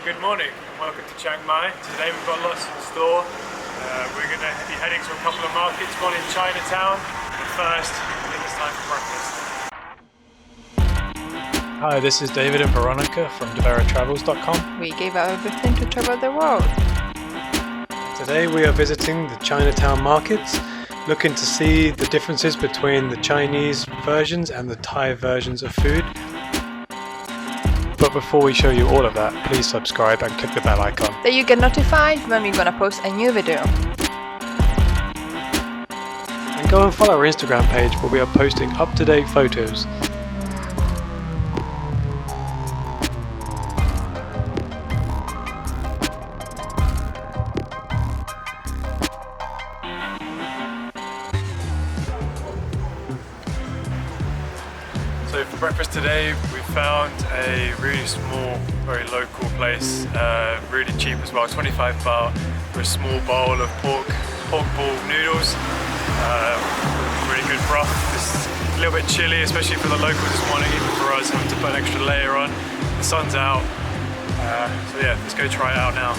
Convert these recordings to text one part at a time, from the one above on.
Good morning and welcome to Chiang Mai. Today we've got lots in store. We're going to be heading to a couple of markets, one in Chinatown, but first I think it's time for breakfast. Hi, this is David and Veronica from deveratravels.com. We gave up everything to travel the world. Today we are visiting the Chinatown markets, looking to see the differences between the Chinese versions and the Thai versions of food. But before we show you all of that, please subscribe and click the bell icon. That you get notified when we're gonna post a new video. And go and follow our Instagram page where we are posting up-to-date photos. So for breakfast today we found a really small, very local place, really cheap as well, 25 baht for a small bowl of pork ball noodles, really good broth. It's a little bit chilly, especially for the locals this morning, even for us having to put an extra layer on. The sun's out, so yeah, let's go try it out now.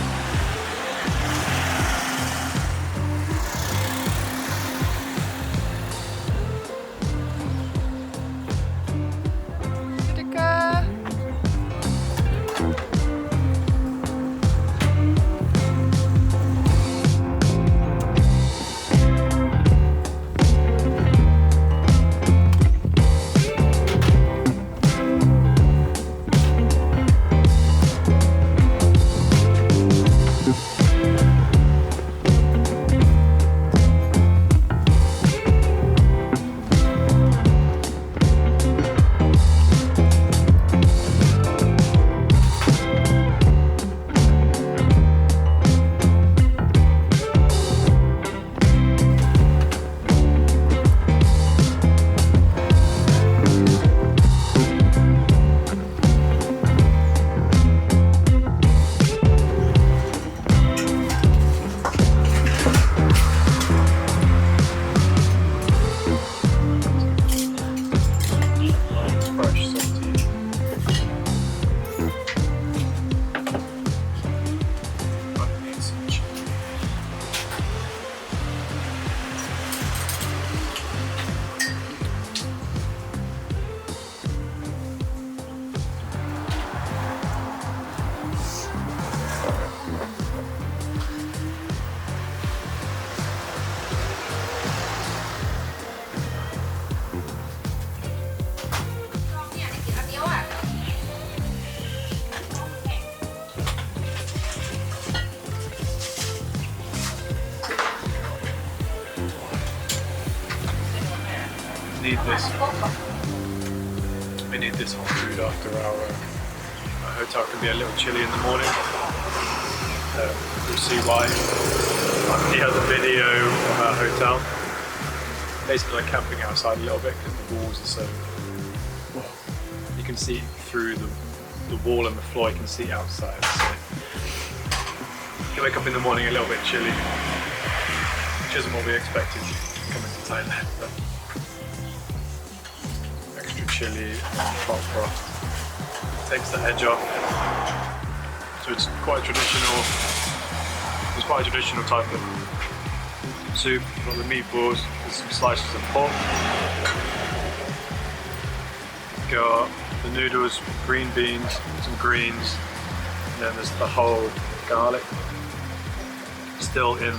We need this hot food after our hotel can be a little chilly in the morning. We'll see why on the other video of our hotel. Basically like camping outside a little bit because the walls are so, you can see through the wall and the floor, you can see outside. So you wake up in the morning a little bit chilly, which isn't what we expected coming to Thailand. But chili and hot broth takes the edge off, so it's quite a traditional type of soup. You've got the meatballs with some slices of pork, got the noodles with green beans, some greens, and then there's the whole garlic still in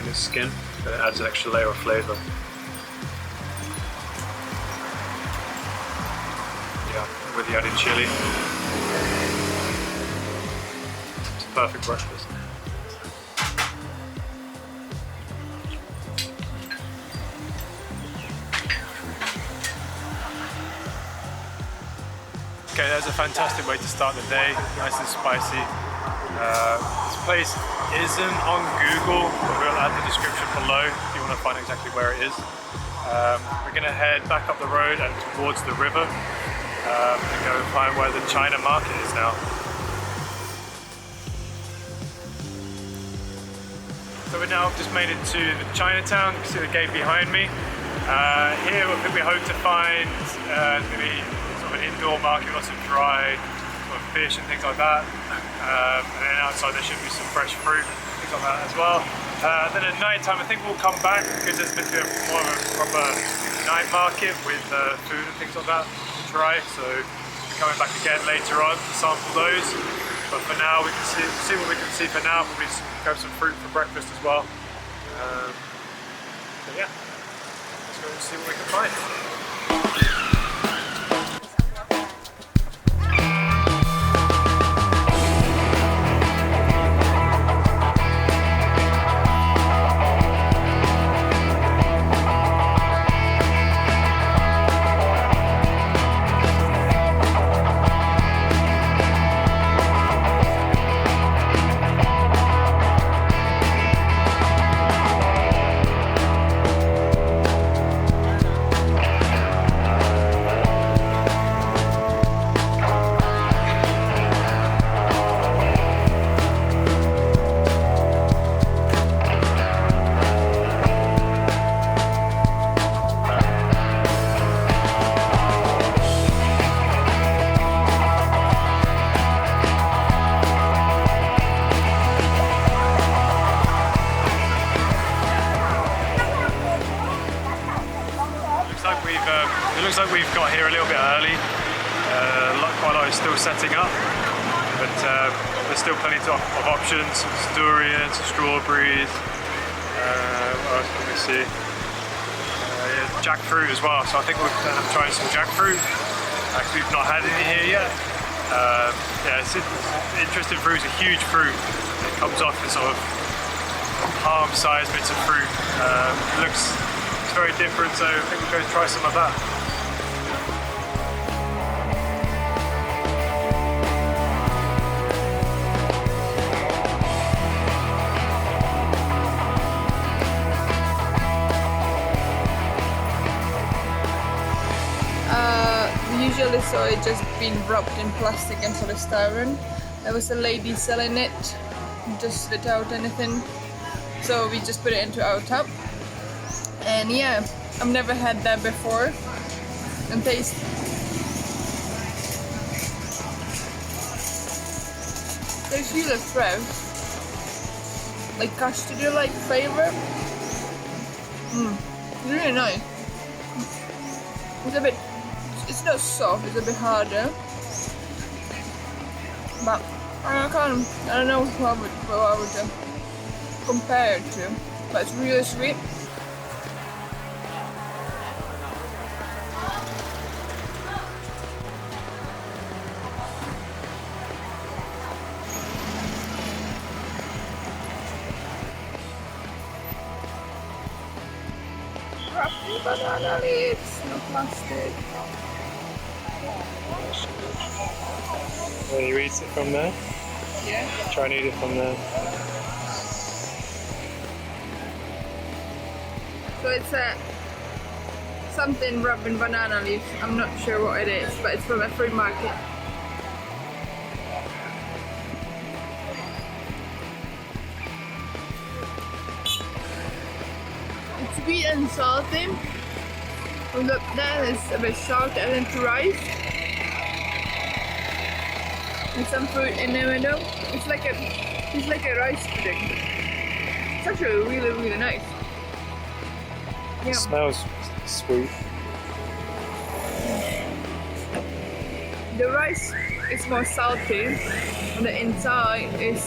its skin, but it adds an extra layer of flavour. With the added chili. It's a perfect breakfast. Okay, that's a fantastic way to start the day, nice and spicy. This place isn't on Google, but we'll add the description below if you want to find exactly where it is. We're going to head back up the road and towards the river. And go and find where the China market is now. So we're now just made it to the Chinatown. You can see the gate behind me. Here we hope to find maybe sort of an indoor market, lots of dried sort of fish and things like that. And then outside there should be some fresh fruit, things like that as well. Then at night time I think we'll come back because there's meant to be more of a proper night market with food and things like that to try. So we're coming back again later on to sample those. But for now we can see what we can see for now. Probably grab some fruit for breakfast as well. So yeah, let's go and see what we can find. It looks like we've got here a little bit early. Quite a lot is still setting up, but there's still plenty of options. Some durians, strawberries. What else can we see? Yeah, jackfruit as well. So I think we'll end up trying some jackfruit. Actually, we've not had any here yet. Yeah, it's interesting fruit. It's a huge fruit. It comes off in sort of palm-sized bits of fruit. It looks very different, so I think we'll go try some of that. Usually saw it just being wrapped in plastic and polystyrene. There was a lady selling it just without anything, so we just put it into our tub. And yeah, I've never had that before. And taste. It's really fresh, like custard-like flavor. Really nice. It's a bit. It's not soft. It's a bit harder. But I don't know what I would compare it to. But it's really sweet. Banana leaves, no plastic. Well, you eat it from there? Yeah. Try and eat it from there. So it's something wrapped in banana leaves. I'm not sure what it is, but it's from a free market. It's sweet and salty. And that is a bit salt added to rice. And some fruit in the middle. It's like a rice pudding. It's actually really nice. Yeah. It smells sweet. The rice is more salty, and the inside is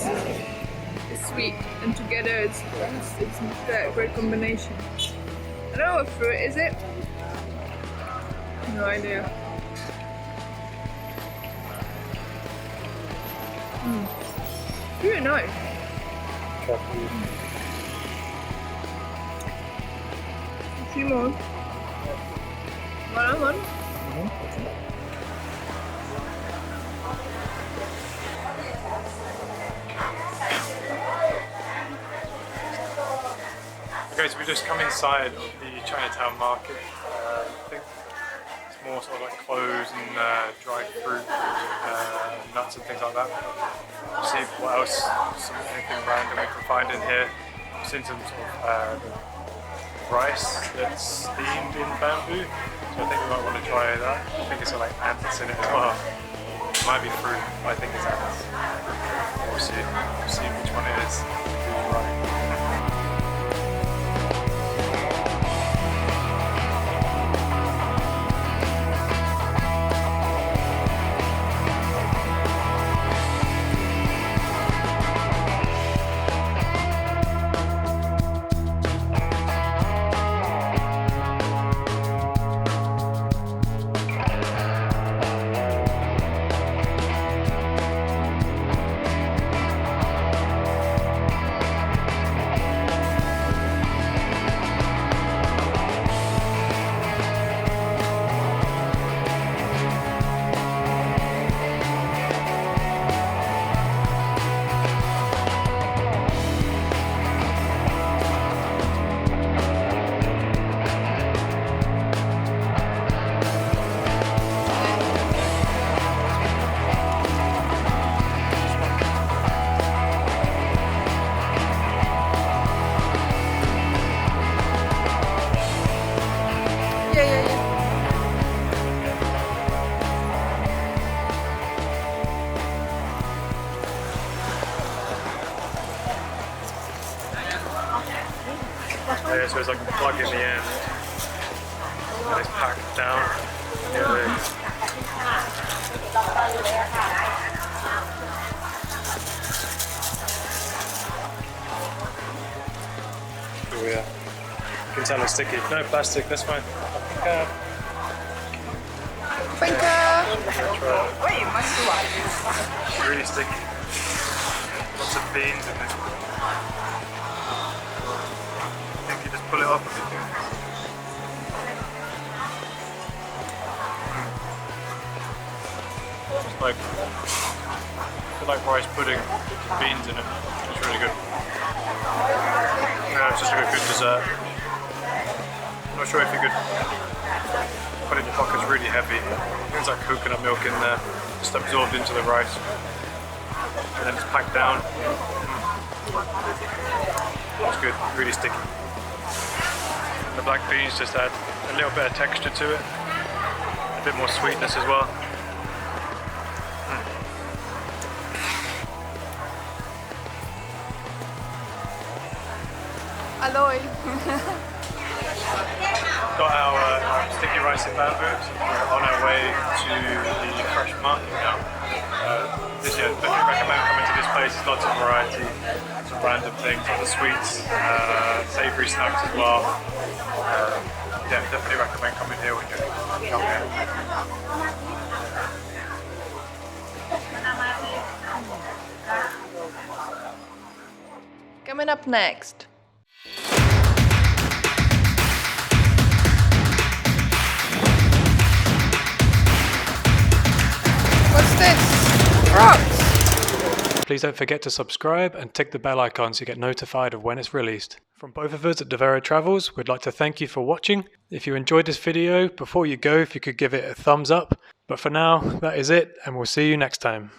sweet, and together it's a great combination. I don't know what fruit is it. No idea. Really nice. A few more. One. Okay, so we just come inside of the Chinatown market. I think it's more sort of like clothes and dried fruit, nuts and things like that. We'll see what else, anything random we can find in here. I've seen some sort of rice that's steamed in bamboo, so I think we might want to try that. I think it's got like ants in it as well. It might be fruit, but I think it's apples. We'll see. We'll see which one it is. Who's right. Yeah, so it's like a plug in the end, and it's packed down. Yeah, oh yeah, you can tell it's sticky. No plastic, that's fine. Thank you. It's really sticky. Lots of beans in it. You just pull it off. It's like rice pudding, beans in it. It's really good. Yeah, it's just like a good dessert. I'm not sure if you could put it in your pocket. It's really heavy. There's like coconut milk in there, just absorbed into the rice, and then it's packed down. It's good, really sticky. The black beans just add a little bit of texture to it, a bit more sweetness as well. Alloy. Got our sticky rice in bamboo on our way to the fresh market now. This year, definitely recommend coming to this place. There's lots of variety, some random things, lots of sweets, savoury snacks as well. Yeah, definitely recommend coming here when you come here. Coming up next. What's this? Rocks! Please don't forget to subscribe and tick the bell icon so you get notified of when it's released. From both of us at Devera Travels, we'd like to thank you for watching. If you enjoyed this video, before you go, if you could give it a thumbs up. But for now, that is it, and we'll see you next time.